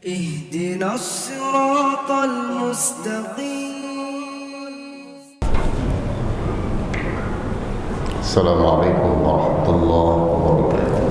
اهدنا الصراط المستقيم. السلام عليكم ورحمة الله وبركاته.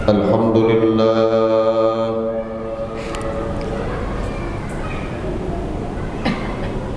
الحمد لله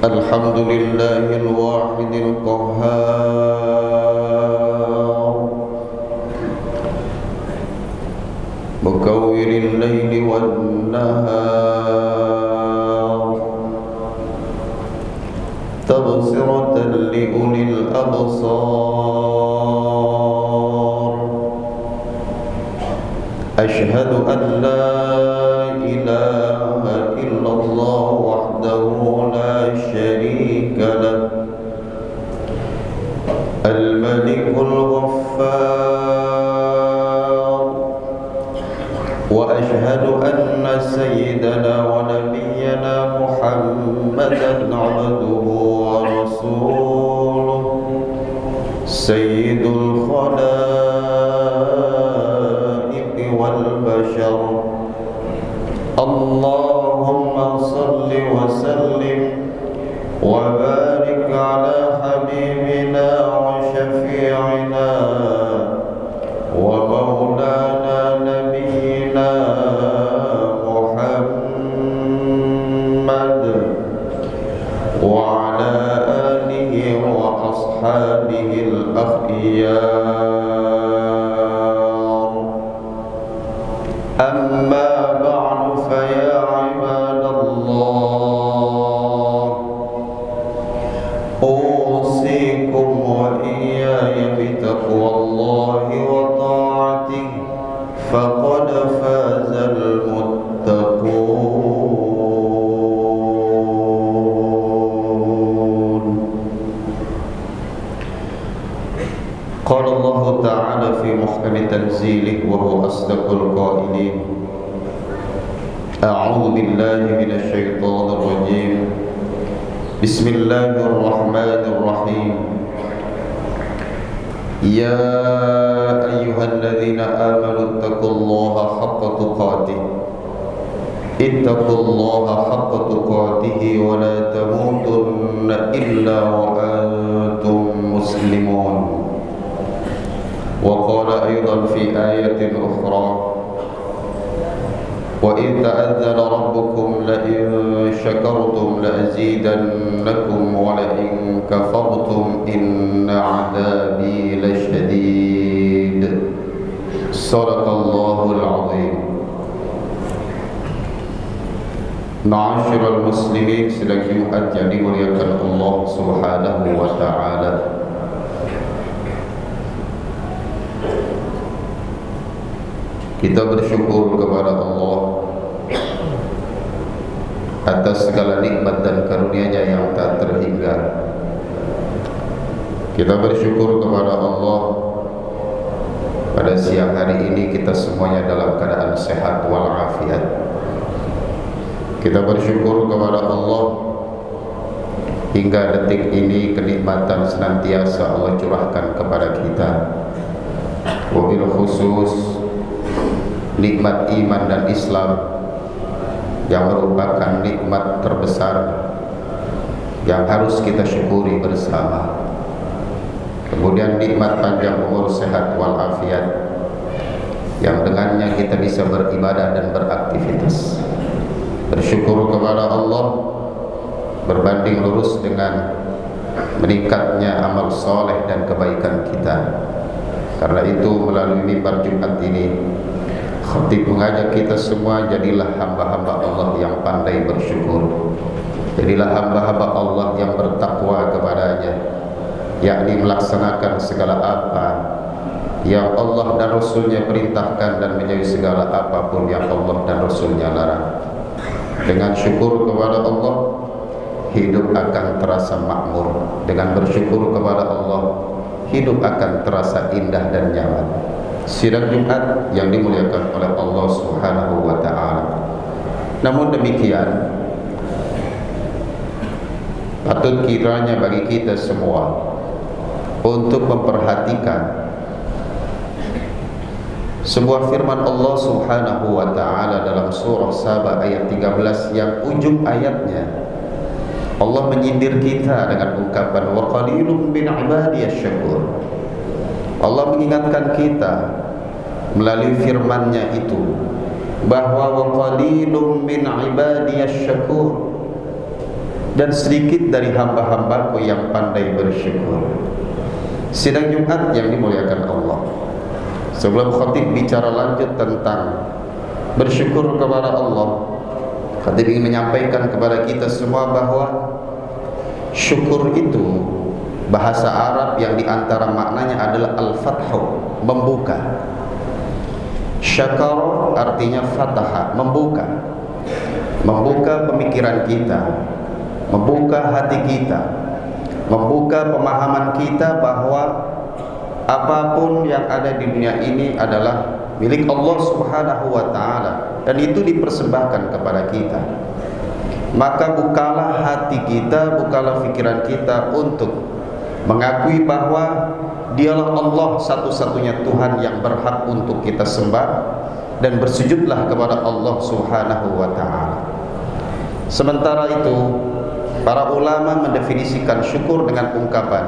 الحمد لله الواحد القهار مكور الليل والنهار تبصرة لأولي الأبصار. أشهد أن لا إله إلا الله وحده لا شريك له الملك الغفار. وأشهد أن سيدنا ونبينا محمدا عبده ورسوله سيد الخلائق والبشر. اللهم صل وسلم وبارك على حبيبنا وشفيعنا ومولانا نبينا محمد وعلى آله وأصحابه الأخيار. أما بعد فيا عباد الله أوصيكم وإياي بتقوى الله وطاعته فقد فاز المتقون. قال الله تعالى في محكم تنزيله وهو أصدق القائلين: أعوذ بالله من الشيطان الرجيم بسم الله الرحمن الرحيم. يا أيها الذين آمنوا اتقوا الله حق تقاته اتقوا الله حق تقاته ولا تموتن إلا وأنتم مسلمون. وقال أيضا في آية أخرى: وإذ تأذن ربكم لئن شكرتم لأزيدنكم ولئن كفرتم إن عذابي لشديد. صدق الله العظيم. Ma'asyiral muslimin, sidang Jumat yang dimuliakan Allah Subhanahu wa taala. Kita bersyukur kepada Allah atas segala nikmat dan karunia-Nya yang tak terhingga. Kita bersyukur kepada Allah pada siang hari ini kita semuanya dalam keadaan sehat walafiat. Kita bersyukur kepada Allah hingga detik ini kenikmatan senantiasa Allah curahkan kepada kita. Wabil khusus nikmat iman dan Islam yang merupakan nikmat terbesar yang harus kita syukuri bersama. Kemudian nikmat panjang umur, sehat walafiat yang dengannya kita bisa beribadah dan beraktivitas. Bersyukur kepada Allah berbanding lurus dengan meningkatnya amal soleh dan kebaikan kita. Karena itu melalui mimbar Jumat ini khatib mengajak kita semua, jadilah hamba-hamba Allah yang pandai bersyukur. Jadilah hamba-hamba Allah yang bertakwa kepadanya, yakni melaksanakan segala apa yang Allah dan Rasulnya perintahkan dan menjauhi segala apapun yang Allah dan Rasulnya larang. Dengan syukur kepada Allah, hidup akan terasa makmur. Dengan bersyukur kepada Allah, hidup akan terasa indah dan nyaman. Sidang Jumat yang dimuliakan oleh Allah Subhanahu wa ta'ala. Namun demikian, patut kiranya bagi kita semua untuk memperhatikan Sebuah firman Allah Subhanahu wa ta'ala dalam surah Saba ayat 13 yang ujung ayatnya Allah menyindir kita dengan ungkapan wa qalilum min ibadiyasy syakur. Allah mengingatkan kita melalui firman-Nya itu bahwa wa qalilum min ibadiyasy syakur, dan sedikit dari hamba-hambaku yang pandai bersyukur. Sidang Jumat yang dimuliakan Allah, sebelum khatib bicara lanjut tentang bersyukur kepada Allah, khatib ingin menyampaikan kepada kita semua bahwa syukur itu bahasa Arab yang diantara maknanya adalah al-fathu, membuka. Syakara artinya fataha, membuka. Membuka pemikiran kita, membuka hati kita, membuka pemahaman kita bahwa apapun yang ada di dunia ini adalah milik Allah Subhanahu wa ta'ala, dan itu dipersembahkan kepada kita. Maka bukalah hati kita, bukalah pikiran kita untuk mengakui bahwa Dialah Allah satu-satunya Tuhan yang berhak untuk kita sembah, dan bersujudlah kepada Allah Subhanahu wa ta'ala. Sementara itu, para ulama mendefinisikan syukur dengan ungkapan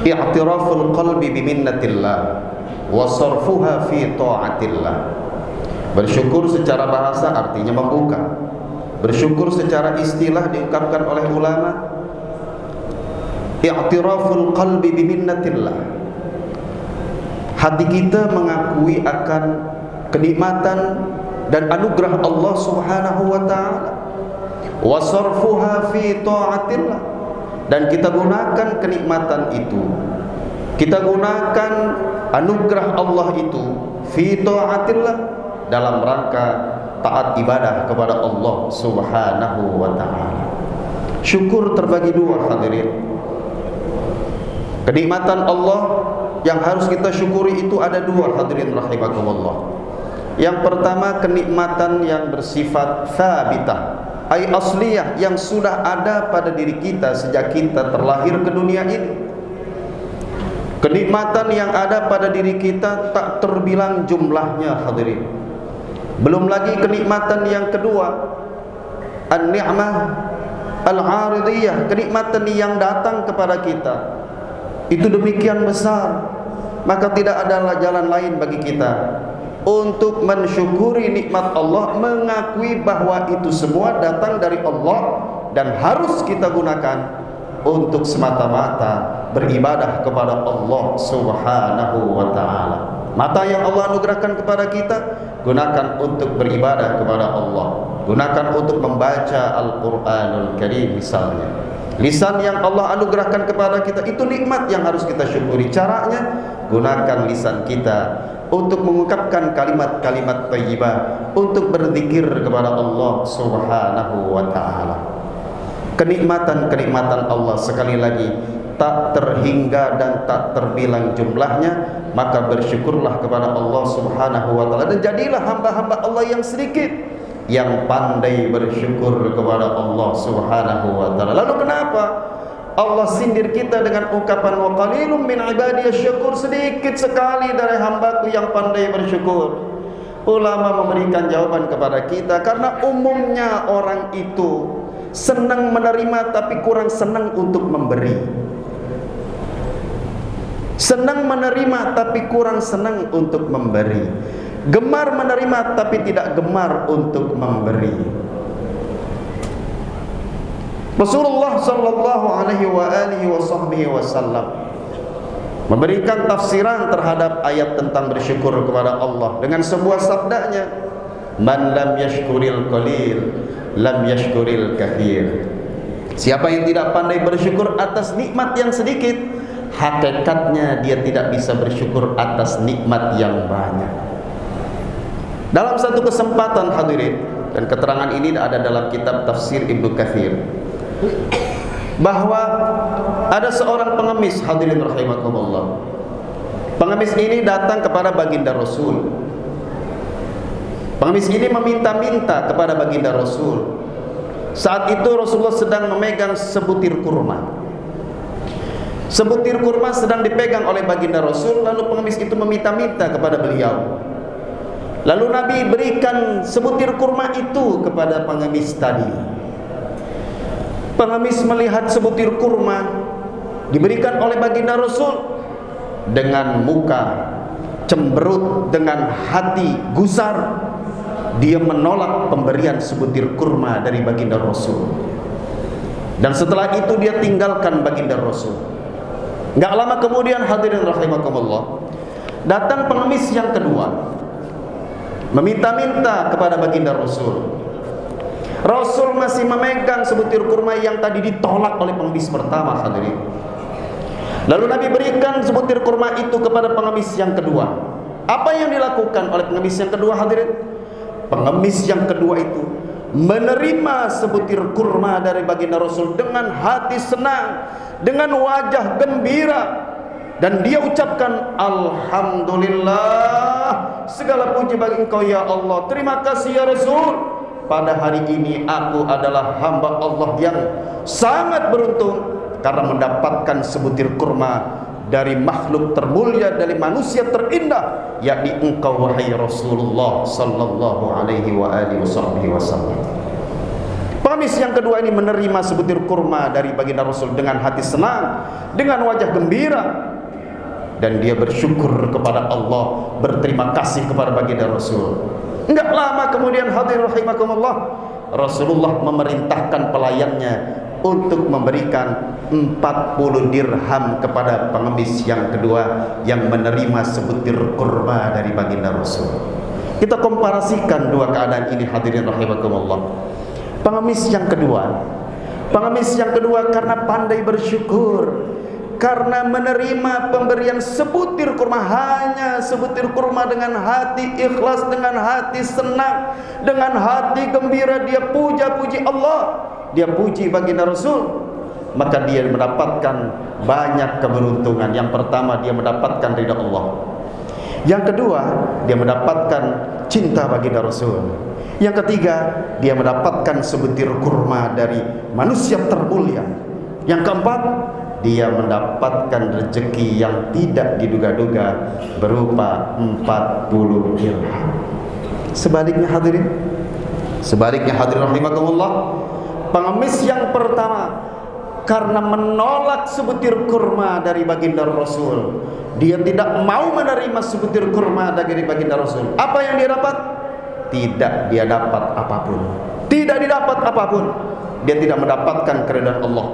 i'tiraful qalbi biminnatillah wa sarfuha fi ta'atillah. Bersyukur secara bahasa artinya membuka. Bersyukur secara istilah diungkapkan oleh ulama i'tiraful qalbi biminnatillah. Hati kita mengakui akan kenikmatan dan anugerah Allah Subhanahu wa ta'ala, wa sarfuha fi ta'atillah, dan kita gunakan kenikmatan itu, kita gunakan anugerah Allah itu fi ta'atillah, dalam rangka taat ibadah kepada Allah Subhanahu wa ta'ala. Syukur terbagi dua, hadirin. Kenikmatan Allah yang harus kita syukuri itu ada dua, hadirin rahimakumullah. Yang pertama, kenikmatan yang bersifat thabitah, ai asliyah, yang sudah ada pada diri kita sejak kita terlahir ke dunia ini. Kenikmatan yang ada pada diri kita tak terbilang jumlahnya, hadirin. Belum lagi kenikmatan yang kedua, an-ni'mah al-'aridiyah, kenikmatan yang datang kepada kita itu demikian besar, maka tidak ada jalan lain bagi kita untuk mensyukuri nikmat Allah, mengakui bahwa itu semua datang dari Allah dan harus kita gunakan untuk semata-mata beribadah kepada Allah Subhanahu wa ta'ala. Mata yang Allah anugerahkan kepada kita, gunakan untuk beribadah kepada Allah, gunakan untuk membaca Al-Quranul Karim misalnya. Lisan yang Allah anugerahkan kepada kita, itu nikmat yang harus kita syukuri. Caranya, gunakan lisan kita untuk mengungkapkan kalimat-kalimat thayyibah, untuk berzikir kepada Allah Subhanahu wa ta'ala. Kenikmatan-kenikmatan Allah sekali lagi tak terhingga dan tak terbilang jumlahnya, maka bersyukurlah kepada Allah Subhanahu wa ta'ala, dan jadilah hamba-hamba Allah yang sedikit yang pandai bersyukur kepada Allah Subhanahu wa ta'ala. Lalu kenapa Allah sindir kita dengan ungkapan wa qalilum min ibadiyasy syakur, sedikit sekali dari hambaku yang pandai bersyukur? Ulama memberikan jawaban kepada kita, karena umumnya orang itu senang menerima tapi kurang senang untuk memberi. Senang menerima tapi kurang senang untuk memberi. Gemar menerima tapi tidak gemar untuk memberi. Rasulullah sallallahu alaihi wasallam memberikan tafsiran terhadap ayat tentang bersyukur kepada Allah dengan sebuah sabdanya, man lam yashkuril qalil lam yashkuril kathir. Siapa yang tidak pandai bersyukur atas nikmat yang sedikit, hakikatnya dia tidak bisa bersyukur atas nikmat yang banyak. Dalam satu kesempatan, hadirin, dan keterangan ini ada dalam kitab tafsir Ibnu Katsir, bahwa ada seorang pengemis, hadirin rahimakumullah. Pengemis ini datang kepada baginda Rasul. Pengemis ini meminta-minta kepada baginda Rasul. Saat itu Rasulullah sedang memegang sebutir kurma. Sebutir kurma sedang dipegang oleh baginda Rasul, lalu pengemis itu meminta-minta kepada beliau. Lalu Nabi berikan sebutir kurma itu kepada pengemis tadi. Pengemis melihat sebutir kurma diberikan oleh baginda Rasul, dengan muka cemberut, dengan hati gusar, dia menolak pemberian sebutir kurma dari baginda Rasul. Dan setelah itu dia tinggalkan baginda Rasul. Enggak lama kemudian, hadirin rahimakumullah, datang pengemis yang kedua, meminta-minta kepada baginda Rasul. Rasul masih memegang sebutir kurma yang tadi ditolak oleh pengemis pertama, hadirin. Lalu Nabi berikan sebutir kurma itu kepada pengemis yang kedua. Apa yang dilakukan oleh pengemis yang kedua, hadirin? Pengemis yang kedua itu menerima sebutir kurma dari baginda Rasul dengan hati senang, dengan wajah gembira, dan dia ucapkan, Alhamdulillah, segala puji bagi Engkau ya Allah, terima kasih ya Rasul. Pada hari ini aku adalah hamba Allah yang sangat beruntung karena mendapatkan sebutir kurma dari makhluk termulia, dari manusia terindah, yakni Engkau wahai Rasulullah sallallahu alaihi wa alihi wasallam. Pengemis yang kedua ini menerima sebutir kurma dari baginda Rasul dengan hati senang, dengan wajah gembira, dan dia bersyukur kepada Allah, berterima kasih kepada baginda Rasul. Enggak lama kemudian, hadirin rahimakumullah, Rasulullah memerintahkan pelayannya untuk memberikan 40 dirham kepada pengemis yang kedua yang menerima sebutir kurma dari baginda Rasul. Kita komparasikan dua keadaan ini, hadirin rahimakumullah. Pengemis yang kedua karena pandai bersyukur, karena menerima pemberian sebutir kurma, hanya sebutir kurma, dengan hati ikhlas, dengan hati senang, dengan hati gembira, dia puja-puji Allah, dia puji baginda Rasul, maka dia mendapatkan banyak keberuntungan. Yang pertama, dia mendapatkan ridha Allah. Yang kedua, dia mendapatkan cinta baginda Rasul. Yang ketiga, dia mendapatkan sebutir kurma dari manusia termulia. Yang keempat, dia mendapatkan rezeki yang tidak diduga-duga berupa 40 dirham. Sebaliknya hadirin rahimakumullah, pengemis yang pertama karena menolak sebutir kurma dari baginda Rasul, dia tidak mau menerima sebutir kurma dari baginda Rasul. Apa yang dia dapat? Tidak dia dapat apapun. Tidak didapat apapun. Dia tidak mendapatkan keridhaan Allah.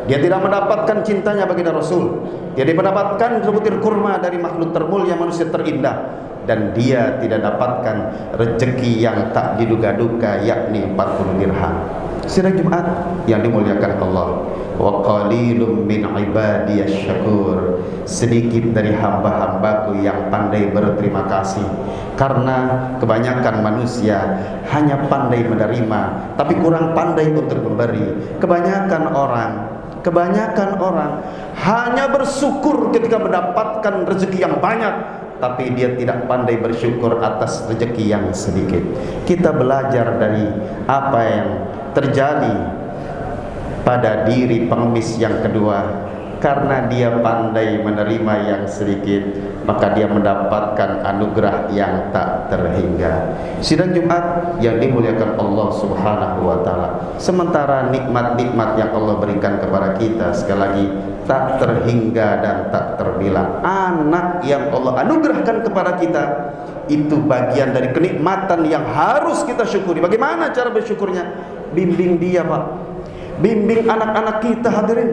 Dia tidak mendapatkan cintanya baginda Rasul. Dia tidak mendapatkan sebutir kurma dari makhluk termulia, manusia terindah. Dan dia tidak dapatkan rezeki yang tak diduga-duga, yakni 40 dirham. Sidang Jumat yang dimuliakan Allah, wa qalilum min ibadiyasy syakur, sedikit dari hamba-hambaku yang pandai berterima kasih. Karena kebanyakan manusia hanya pandai menerima tapi kurang pandai untuk memberi. Kebanyakan orang hanya bersyukur ketika mendapatkan rezeki yang banyak, tapi dia tidak pandai bersyukur atas rezeki yang sedikit. Kita belajar dari apa yang terjadi pada diri pengemis yang kedua. Karena dia pandai menerima yang sedikit, maka dia mendapatkan anugerah yang tak terhingga. Sidang Jumat yang dimuliakan Allah Subhanahu wa taala, sementara nikmat-nikmat yang Allah berikan kepada kita sekali lagi tak terhingga dan tak terbilang. Anak yang Allah anugerahkan kepada kita itu bagian dari kenikmatan yang harus kita syukuri. Bagaimana cara bersyukurnya? Bimbing dia, Pak. Bimbing anak-anak kita, hadirin,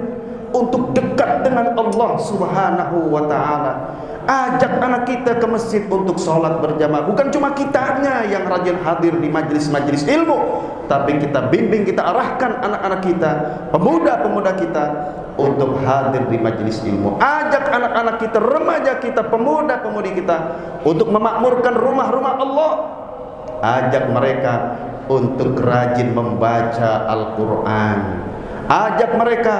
untuk dekat dengan Allah Subhanahu wa ta'ala. Ajak anak kita ke masjid untuk sholat berjamaah. Bukan cuma kitanya yang rajin hadir di majlis-majlis ilmu, tapi kita bimbing, kita arahkan anak-anak kita, pemuda-pemuda kita untuk hadir di majlis ilmu. Ajak anak-anak kita, remaja kita, pemuda-pemudi kita untuk memakmurkan rumah-rumah Allah. Ajak mereka untuk rajin membaca Al-Quran. Ajak mereka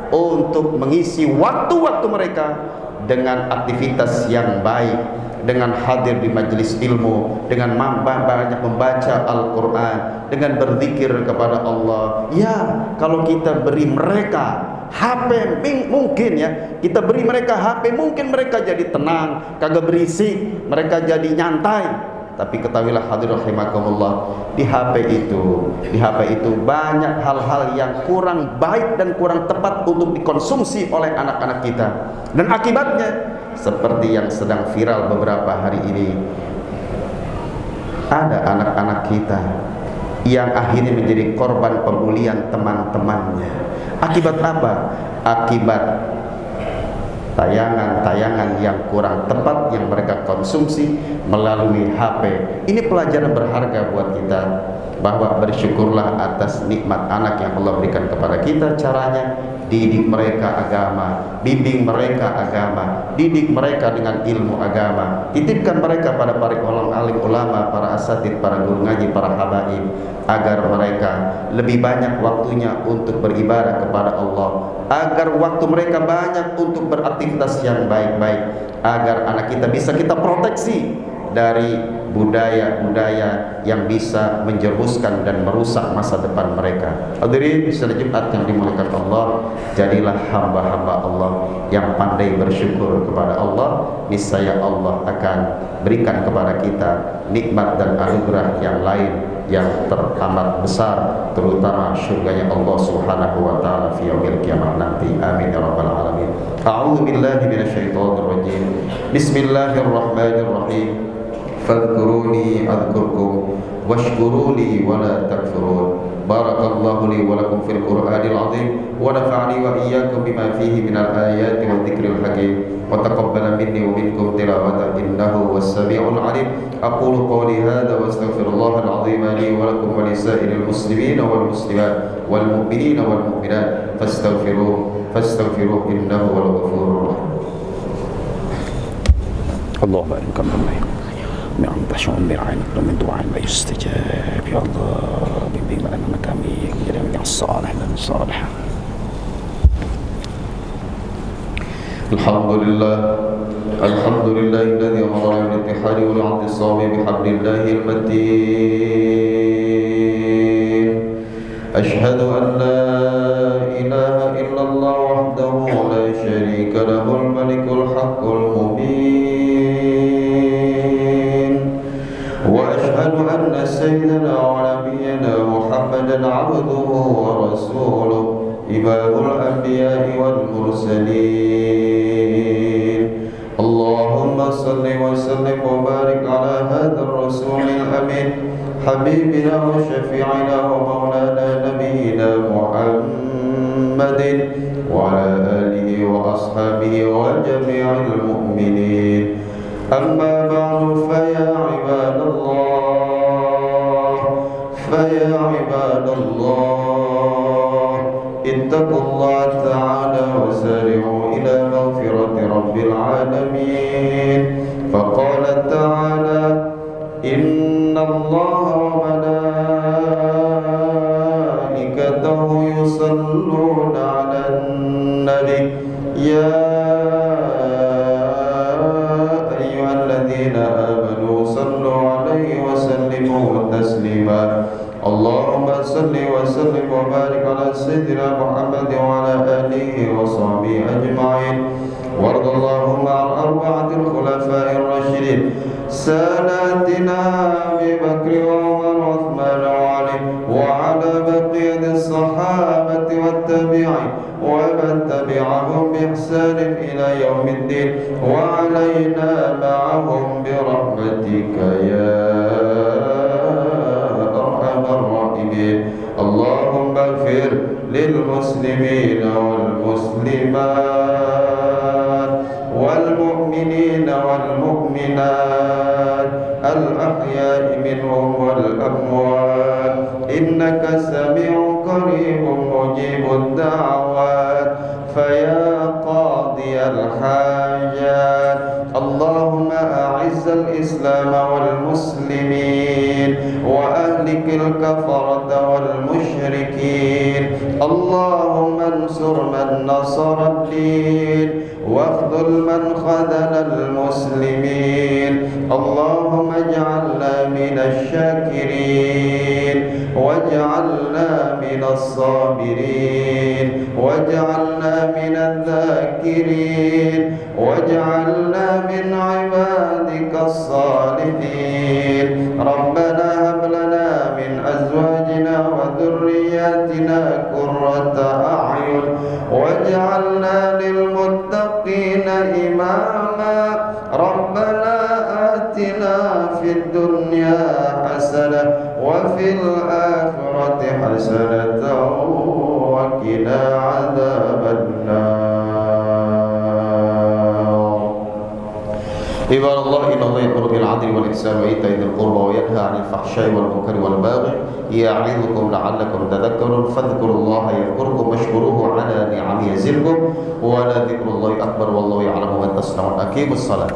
untuk mengisi waktu-waktu mereka dengan aktivitas yang baik, dengan hadir di majelis ilmu, dengan banyak membaca Al-Quran, dengan berzikir kepada Allah. Ya, kalau kita beri mereka HP mungkin ya, kita beri mereka HP, mungkin mereka jadi tenang, kagak berisik, mereka jadi nyantai. Tapi ketahuilah hadirin rahimakumullah, di HP itu banyak hal-hal yang kurang baik dan kurang tepat untuk dikonsumsi oleh anak-anak kita. Dan akibatnya seperti yang sedang viral beberapa hari ini, ada anak-anak kita yang akhirnya menjadi korban pembulian teman-temannya. Akibat apa? Akibat tayangan-tayangan yang kurang tepat yang mereka konsumsi melalui HP. Ini pelajaran berharga buat kita, bahwa bersyukurlah atas nikmat anak yang Allah berikan kepada kita. Caranya didik mereka agama, bimbing mereka agama, didik mereka dengan ilmu agama, titipkan mereka pada para alim ulama, para asatid, para guru ngaji, para habaib, agar mereka lebih banyak waktunya untuk beribadah kepada Allah, agar waktu mereka banyak untuk beraktivitas yang baik-baik, agar anak kita bisa kita proteksi dari budaya-budaya yang bisa menjerumuskan dan merusak masa depan mereka. Hadirin salat Jumat yang dimuliakan Allah, jadilah hamba-hamba Allah yang pandai bersyukur kepada Allah. Niscaya Allah akan berikan kepada kita nikmat dan anugerah yang lain yang teramat besar, terutama surganya Allah Subhanahu wa taala fi yaumil qiyamah nanti. Amin ya rabbal alamin. A'udzu billahi minasyaitonir rajim. Bismillahirrahmanirrahim. Fadhkuruni adhkurkum washkuruli wala takfurun. Barakallahu li wa lakum fil Qur'anil azim wa nafa'ani wa iyyakum bima fihi minal ayati wa dzikril hakim wa taqabbala minni wa minkum tilawatan innahu was-sami'ul 'alim. Aqulu qawli hadza wa astaghfirullahal azim li wa lakum wa lisa'iril muslimin wal muslimat wal mu'minin wal mu'minat fastaghfiruhu innahu wal ghafurur rahim. Allahu akbar. من بشر برعاية من دعاء لا يستجاب يا الله bimbing anak kami yang saleh dan salihah. Alhamdulillah alladzi amara bil ittihadi wal i'tisami bihablillahi al-matin. Ashhadu an la ilaha illallah wahdahu la syarika lahul malikul haqqul mubin. وأشهد أن سيدنا ونبينا محمدا عبده ورسوله إمام الأنبياء والمرسلين. اللهم صل وسلم وبارك على هذا الرسول الأمين حبيبنا وشفيعنا ومولانا نبينا محمد وعلى آله وأصحابه وجميع المؤمنين. أما بعد فيا عباد الله اتقوا الله تعالى وسارعوا إلى مغفرة رب العالمين. فقال تعالى إن الله وملائكته يصلون على النبي يا آمنوا صلوا عليه وسلموا تسليما. اللهم صل وسلم وبارك على سيدنا محمد وعلى آله وصحبه أجمعين. وارض اللهم عن أربعة الخلفاء الراشدين ساداتنا أبي بكر وعمر وعثمان وعلي وعلى بقية الصحابة والتابعين ومن تبعهم بإحسان إلى يوم الدين وعلينا معهم برحمتك يا أرحم الراحمين. اللهم اغفر للمسلمين والمسلمات والمؤمنين والمؤمنات الأحياء منهم والأموات إنك سميع قريب مجيب الدعوات. فيا قاضي الحاجات اللهم أعز الإسلام والمسلمين وأهلك الكفرة والمشركين. اللهم انصر من نصر الدين واخذل من خذل المسلمين. اللهم اجعلنا من الشاكرين واجعلنا من الصابرين واجعلنا من الذاكرين واجعلنا من عبادك الصالحين ربنا هب لنا من أزواجنا وذرياتنا قرة أعين واجعلنا للمتقين إماما ربنا آتنا في الدنيا حسنة وفي الآخرة حسنة وقنا عذاب النار عباد الله إن الله يأمر بالعدل والإحسان وإيتاء ذي القربى وينهى عن الفحشاء والمنكر والبغي يعظكم لعلكم تذكرون فاذكروا الله يذكركم واشكروه على نعمه يزدكم ولذكر الله أكبر والله يعلم ما تصنعون أقيموا الصلاة